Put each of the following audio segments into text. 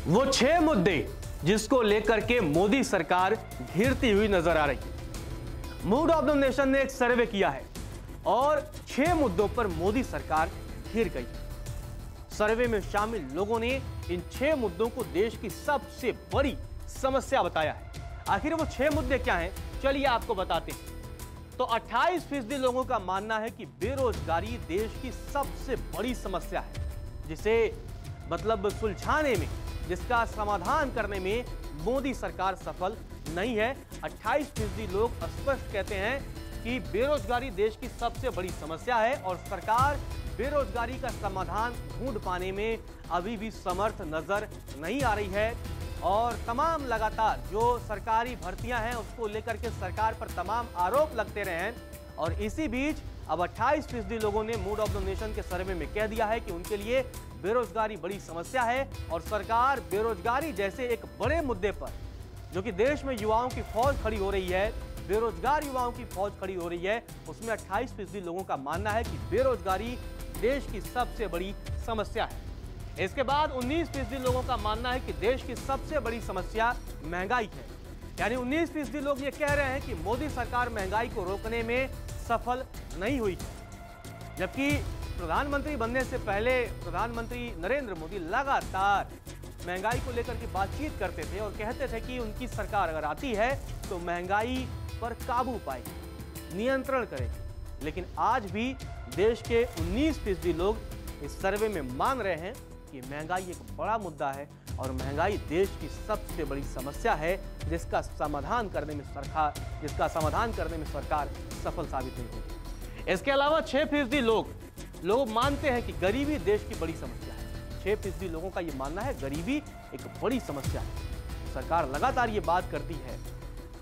वो 6 मुद्दे जिसको लेकर के मोदी सरकार घिरती हुई नजर आ रही है। मूड ऑफ द नेशन ने एक सर्वे किया है और 6 मुद्दों पर मोदी सरकार घिर गई है। सर्वे में शामिल लोगों ने इन 6 मुद्दों को देश की सबसे बड़ी समस्या बताया है। आखिर वो 6 मुद्दे क्या हैं, चलिए आपको बताते हैं। तो 28% लोगों का मानना है कि बेरोजगारी देश की सबसे बड़ी समस्या है, जिसे मतलब सुलझाने में, जिसका समाधान करने में मोदी सरकार सफल नहीं है। 28% लोग स्पष्ट कहते हैं कि बेरोजगारी देश की सबसे बड़ी समस्या है और सरकार बेरोजगारी का समाधान ढूंढ पाने में अभी भी समर्थ नजर नहीं आ रही है। और तमाम लगातार जो सरकारी भर्तियां हैं उसको लेकर के सरकार पर तमाम आरोप लगते रहे हैं। और इसी बीच अब 28% लोगों ने मूड ऑफ द नेशन के सर्वे में कह दिया है कि उनके लिए बेरोजगारी बड़ी समस्या है और सरकार बेरोजगारी जैसे एक बड़े मुद्दे पर, जो कि देश में युवाओं की फौज खड़ी हो रही है, बेरोजगार युवाओं की फौज खड़ी हो रही है, उसमें 28% लोगों का मानना है कि बेरोजगारी देश की सबसे बड़ी समस्या है। इसके बाद 19% लोगों का मानना है कि देश की सबसे बड़ी समस्या महंगाई है। यानी 19% लोग ये कह रहे हैं कि मोदी सरकार महंगाई को रोकने में सफल नहीं हुई है। जबकि प्रधानमंत्री बनने से पहले प्रधानमंत्री नरेंद्र मोदी लगातार महंगाई को लेकर के बातचीत करते थे और कहते थे कि उनकी सरकार अगर आती है तो महंगाई पर काबू पाएगी, नियंत्रण करेगी। लेकिन आज भी देश के 19% लोग इस सर्वे में मान रहे हैं कि महंगाई एक बड़ा मुद्दा है और महंगाई देश की सबसे बड़ी समस्या है, जिसका समाधान करने में सरकार सफल साबित नहीं होगी। इसके अलावा 6% लोग मानते हैं कि गरीबी देश की बड़ी समस्या है। 6% लोगों का यह मानना है गरीबी एक बड़ी समस्या है। सरकार लगातार ये बात करती है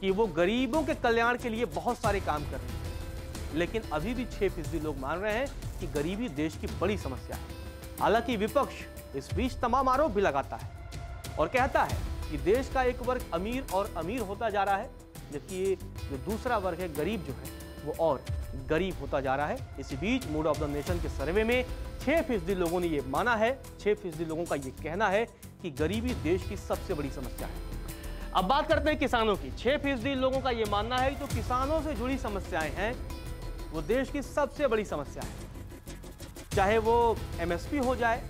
कि वो गरीबों के कल्याण के लिए बहुत सारे काम कर रही है, लेकिन अभी भी 6% लोग मान रहे हैं कि गरीबी देश की बड़ी समस्या है। हालांकि विपक्ष इस बीच तमाम आरोप भी लगाता है और कहता है कि देश का एक वर्ग अमीर और अमीर होता जा रहा है, जबकि जो दूसरा वर्ग है गरीब जो है वो और गरीब होता जा रहा है। इसी बीच मूड ऑफ द नेशन के सर्वे में 6% लोगों ने यह माना है, 6% लोगों का यह कहना है कि गरीबी देश की सबसे बड़ी समस्या है। अब बात करते हैं किसानों की। 6% लोगों का यह मानना है कि जो किसानों से जुड़ी समस्याएं हैं वो देश की सबसे बड़ी समस्या है, चाहे वो MSP हो जाए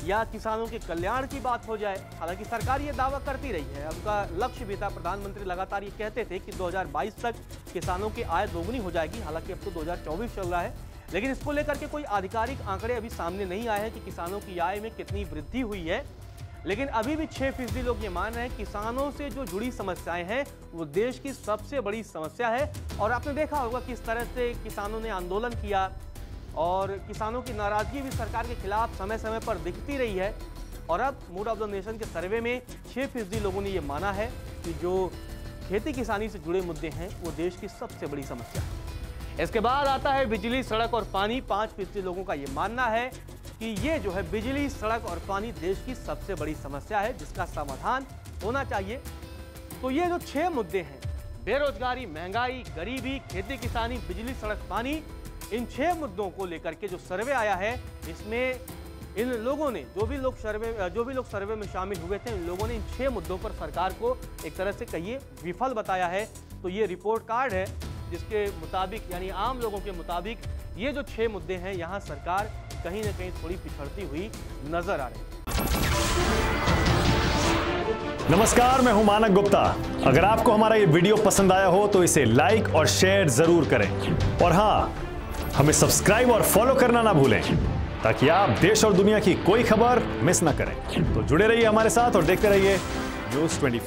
या किसानों के कल्याण की बात हो जाए। हालांकि सरकार ये दावा करती रही है, उनका लक्ष्य भी था, प्रधानमंत्री लगातार ये कहते थे कि 2022 तक किसानों की आय दोगुनी हो जाएगी। हालांकि अब तो 2024 चल रहा है, लेकिन इसको लेकर के कोई आधिकारिक आंकड़े अभी सामने नहीं आए हैं कि किसानों की आय में कितनी वृद्धि हुई है। लेकिन अभी भी 6% लोग ये मान रहे हैं किसानों से जो जुड़ी समस्याएं हैं वो देश की सबसे बड़ी समस्या है। और आपने देखा होगा किस तरह से किसानों ने आंदोलन किया और किसानों की नाराजगी भी सरकार के खिलाफ समय समय पर दिखती रही है। और अब मूड ऑफ द नेशन के सर्वे में 6% लोगों ने यह माना है कि जो खेती किसानी से जुड़े मुद्दे हैं वो देश की सबसे बड़ी समस्या है। इसके बाद आता है बिजली, सड़क और पानी। 5% लोगों का यह मानना है कि ये जो है बिजली, सड़क और पानी देश की सबसे बड़ी समस्या है, जिसका समाधान होना चाहिए। तो ये जो 6 मुद्दे हैं, बेरोजगारी, महंगाई, गरीबी, खेती किसानी, बिजली, सड़क, पानी, इन 6 मुद्दों को लेकर के जो सर्वे आया है, इसमें इन लोगों ने जो भी लोग सर्वे में शामिल हुए थे, इन लोगों ने इन 6 मुद्दों पर सरकार को एक तरह से कहिए विफल बताया है। तो ये रिपोर्ट कार्ड है जिसके मुताबिक, यानी आम लोगों के मुताबिक, ये जो 6 मुद्दे हैं, यहाँ सरकार कहीं ना कहीं थोड़ी पिछड़ती हुई नजर आ रही है। नमस्कार, मैं हूं मानक गुप्ता। अगर आपको हमारा ये वीडियो पसंद आया हो तो इसे लाइक और शेयर जरूर करें और हाँ, हमें सब्सक्राइब और फॉलो करना ना भूलें ताकि आप देश और दुनिया की कोई खबर मिस ना करें। तो जुड़े रहिए हमारे साथ और देखते रहिए न्यूज़ 24।